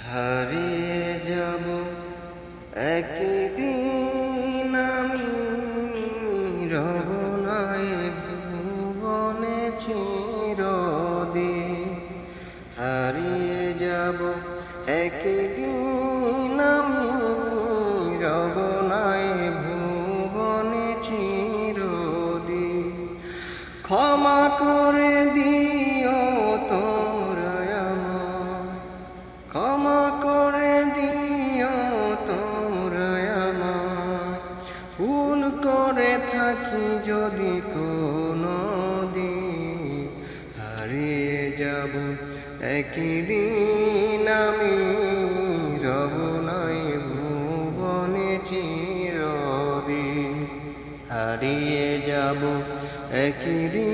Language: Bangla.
হারিয়ে যাব একদিন আমি, রব নাই ভুবনে চিরদিন। হারিয়ে যাব একদিন আমি, রব নাই ভুবনে চিরদিন। ক্ষমা করে দিও তোমরা আমায়, ক্ষমা করে দিও তোমরা আমায়। ভুল করে থাকি যদি কোনো দিন, হারিয়ে যাব একদিন আমি, রব নাই ভুবনে চিরদিন। হারিয়ে যাব একদিন